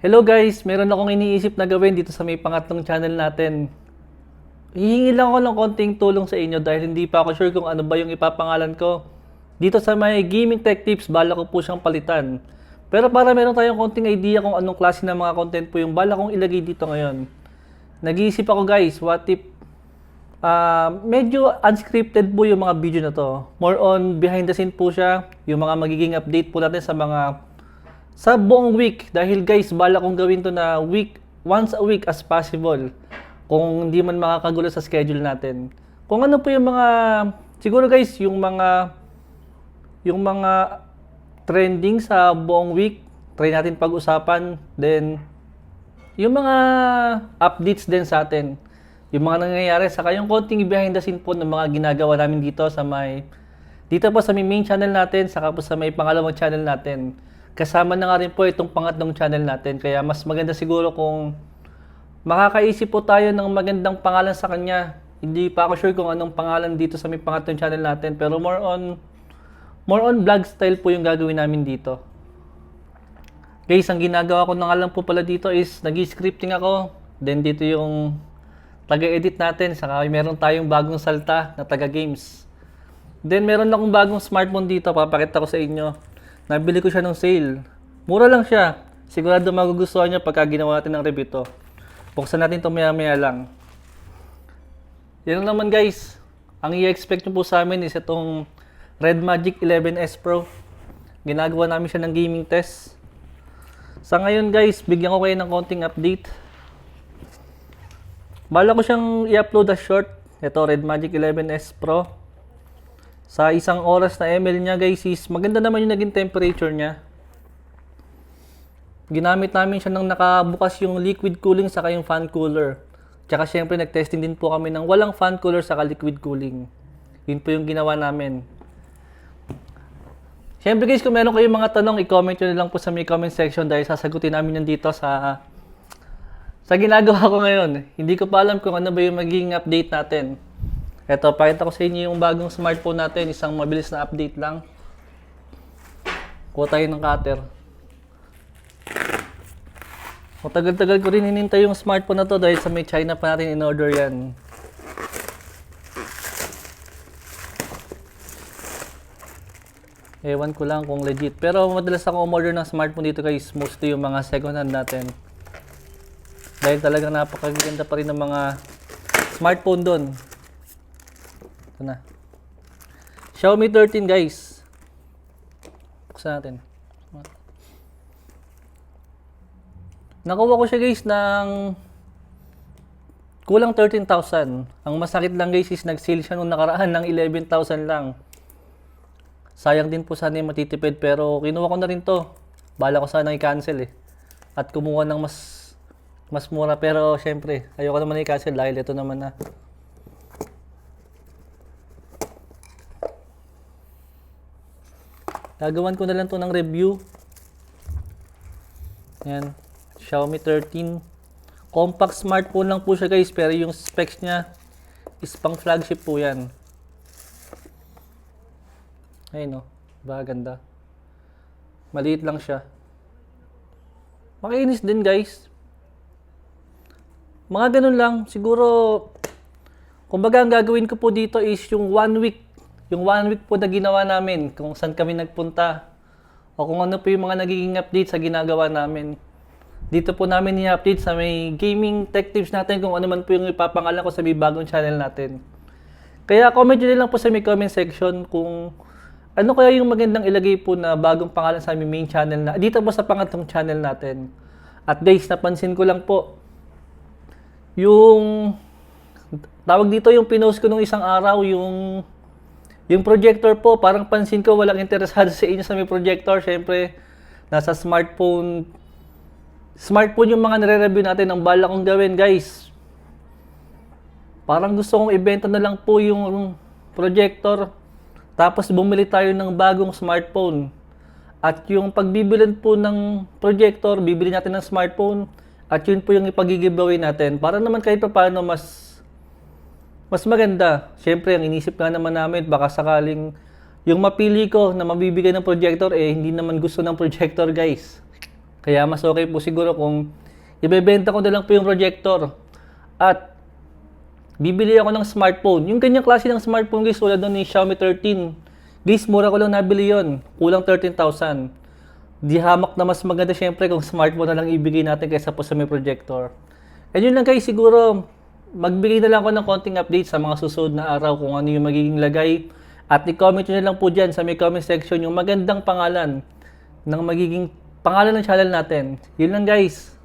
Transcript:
Hello guys, meron akong iniisip na gawin dito sa may pangatlong channel natin. Hihingi lang ako ng konting tulong sa inyo dahil hindi pa ako sure kung ano ba yung ipapangalan ko. Dito sa may Gaming Tech Tips, bala ko po siyang palitan. Pero para meron tayong konting idea kung anong klase ng mga content po yung bala kong ilagay dito ngayon. Nag-iisip ako guys, what if medyo unscripted po yung mga video na to. More on behind the scene po siya, yung mga magiging update po natin sa buong week. Dahil guys, bala kong gawin to na once a week as possible. Kung hindi man makakagulo sa schedule natin. Kung ano po yung mga, siguro guys, yung mga trending sa buong week, try natin pag-usapan. Then, yung mga updates din sa atin. Yung mga nangyayari, saka yung konting behind the scene po ng mga ginagawa namin dito dito po sa may main channel natin, saka po sa may pangalawang channel natin. Kasama na nga rin po itong pangatlong channel natin. Kaya mas maganda siguro kung makakaisip po tayo ng magandang pangalan sa kanya. Hindi pa ako sure kung anong pangalan dito sa may pangatlong channel natin. Pero more on vlog style po yung gagawin namin dito. Guys, ang ginagawa ko na nga lang po pala dito is nag-scripting ako. Then dito yung taga-edit natin. Saka meron tayong bagong salta na taga-games. Then meron akong bagong smartphone dito. Papakita ko sa inyo. Nabili ko siya ng sale. Mura lang siya. Sigurado magugustuhan niya pagka ginawa natin ng review to. Buksan natin ito maya-maya lang. Yan lang naman guys. Ang i-expect nyo po sa amin is itong Red Magic 11S Pro. Ginagawa namin siya ng gaming test. Sa ngayon guys, bigyan ko kayo ng konting update. Bala ko siyang i-upload as short. Ito, Red Magic 11S Pro. Sa isang oras na ML niya guys is maganda naman yung naging temperature niya. Ginamit namin siya nang nakabukas yung liquid cooling saka yung fan cooler. Tsaka syempre nag-testing din po kami ng walang fan cooler saka liquid cooling. Yun po yung ginawa namin. Syempre guys, kung meron kayong mga tanong, i-comment nyo na lang po sa may comment section dahil sasagutin namin yan dito sa ginagawa ko ngayon. Hindi ko pa alam kung ano ba yung magiging update natin. Eto, pakita ko sa inyo yung bagong smartphone natin. Isang mabilis na update lang. Kuha tayo ng cutter. Matagal-tagal ko rin hinintay yung smartphone na to dahil sa may China pa natin in-order yan. Ewan ko lang kung legit. Pero madalas ako umorder ng smartphone dito guys. Mostly yung mga second hand natin. Dahil talagang napakaganda pa rin ng mga smartphone doon. Ito na. Xiaomi 13 guys. Buksan natin. Nakuha ko siya guys ng kulang 13,000. Ang masakit lang guys is nag-sale siya nung nakaraan ng 11,000 lang. Sayang din po sana yung matitipid pero kinuha ko na rin to. Bala ko sana i-cancel eh. At kumuha ng mas mura pero syempre ayoko naman i-cancel dahil ito naman na. Gagawan ko na lang to ng review. Yan. Xiaomi 13. Compact smartphone lang po siya guys pero yung specs niya is pang flagship po yan. Ayun o. Ganda. Maliit lang siya. Makinis din guys. Mga ganun lang. Siguro, kumbaga ang gagawin ko po dito is yung 1 week. Yung 1 week po na ginawa namin. Kung saan kami nagpunta. O kung ano po yung mga nagiging update sa ginagawa namin. Dito po namin i-update sa may gaming tech tips natin kung ano man po yung ipapangalan ko sa may bagong channel natin. Kaya comment nyo lang po sa may comment section kung ano kaya yung magandang ilagay po na bagong pangalan sa aming main channel na dito po sa pangatlong channel natin. At guys, napansin ko lang po yung tawag dito yung pinost ko nung isang araw yung projector po, parang pansin ko walang interesado sa inyo sa may projector. Syempre, nasa smartphone yung mga nire-review natin. Ang bala kong gawin guys, parang gusto kong ibenta na lang po yung projector. Tapos bumili tayo ng bagong smartphone. At yung pagbibilin po ng projector, bibili natin ng smartphone. At yun po yung ipag-giveaway natin. Para naman kahit pa paano mas maganda. Siyempre, ang inisip nga naman namin, baka sakaling yung mapili ko na mabibigay ng projector, hindi naman gusto ng projector guys. Kaya mas okay po siguro kung ibebenta ko na lang po yung projector at bibili ako ng smartphone. Yung ganyang klase ng smartphone guys, tulad doon ni Xiaomi 13. Guys, mura ko lang nabili yon, kulang 13,000. Di hamak na mas maganda syempre kung smartphone na lang ibigay natin kaysa po sa may projector. And yun lang guys, siguro magbigay na lang ako ng konting update sa mga susunod na araw kung ano yung magiging lagay. At i-comment nyo na lang po dyan sa may comment section yung magandang pangalan ng magiging pangalan ng channel natin. Yun lang guys.